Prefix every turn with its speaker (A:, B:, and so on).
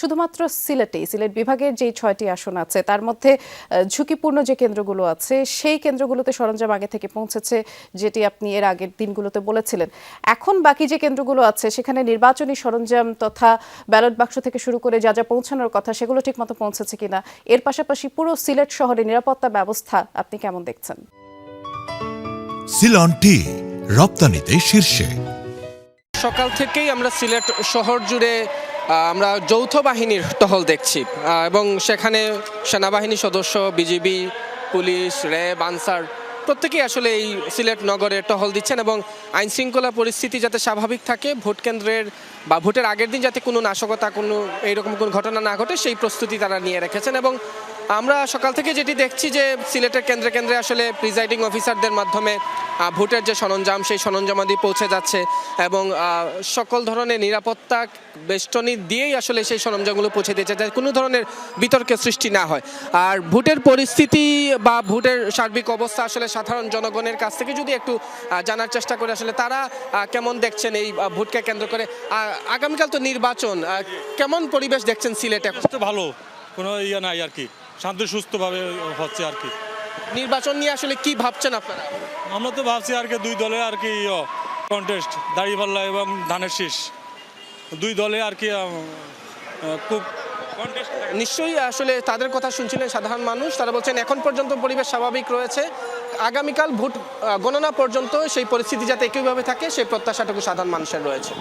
A: শুধুমাত্র সিলেট বিভাগের যে ৬টি আসন আছে তার মধ্যে ঝুঁকিপূর্ণ যে কেন্দ্রগুলো আছে সেই কেন্দ্রগুলোতে সরঞ্জাম আগে থেকে পৌঁছেছে, যেটি আপনি এর আগের দিনগুলোতে বলেছিলেন। এখন বাকি যে কেন্দ্রগুলো আছে সেখানে নির্বাচনী সরঞ্জাম তথা ব্যালট বাক্স থেকে শুরু করে যা যা পৌঁছানোর কথা সেগুলো ঠিকমতো পৌঁছেছে কিনা, এর পাশাপাশি পুরো সিলেট শহরে নিরাপত্তা ব্যবস্থা আপনি কেমন দেখছেন?
B: সিলন টি রপ্তানিতে শীর্ষে।
C: সকাল থেকেই আমরা সিলেট শহর জুড়ে আমরা যৌথ বাহিনীর টহল দেখছি এবং সেখানে সেনাবাহিনী সদস্য, বিজিবি, পুলিশ, র্যাব, আনসার প্রত্যেকেই আসলে এই সিলেট নগরে টহল দিচ্ছেন এবং আইন শৃঙ্খলা পরিস্থিতি যাতে স্বাভাবিক থাকে, ভোট কেন্দ্রের বা ভোটের আগের দিন যাতে কোনো নাশকতা, কোনো এইরকম কোনো ঘটনা না ঘটে সেই প্রস্তুতি তারা নিয়ে রেখেছেন। এবং আমরা সকাল থেকে যেটি দেখছি যে সিলেটের কেন্দ্রে কেন্দ্রে আসলে প্রিজাইডিং অফিসারদের মাধ্যমে ভোটের যে সরঞ্জাম সেই সরঞ্জামাদি পৌঁছে যাচ্ছে এবং সকল ধরনের নিরাপত্তা বেষ্টনী দিয়েই আসলে সেই সরঞ্জামগুলো পৌঁছে দিয়েছে, যাতে কোনো ধরনের বিতর্কের সৃষ্টি না হয়। আর ভোটের পরিস্থিতি বা ভোটের সার্বিক অবস্থা আসলে সাধারণ জনগণের কাছ থেকে যদি একটু জানার চেষ্টা করে আসলে তারা কেমন দেখছেন এই ভোটকে কেন্দ্র করে। আগামীকাল তো নির্বাচন, কেমন পরিবেশ দেখছেন সিলেটে?
D: ভালো, কোনো ইয়ে নাই আর কি, শান্তি সুস্থভাবে হচ্ছে আর কি।
C: নির্বাচন নিয়ে আসলে কি ভাবছেন আপনারা?
D: আমরা তো ভাবছি আর কি দুই দলে আর কি কন্টেস্ট, দাঁড়িপাল্লা এবং ধানের শীষ, দুই দলে আর কি খুব কন্টেস্ট।
C: নিশ্চয়ই আসলে তাদের কথা শুনছিলেন সাধারণ মানুষ, তারা বলছেন এখন পর্যন্ত পরিবেশ স্বাভাবিক রয়েছে, আগামীকাল ভোট গণনা পর্যন্ত সেই পরিস্থিতি যাতে একইভাবে থাকে সেই প্রত্যাশাটুকু সাধারণ মানুষের রয়েছে।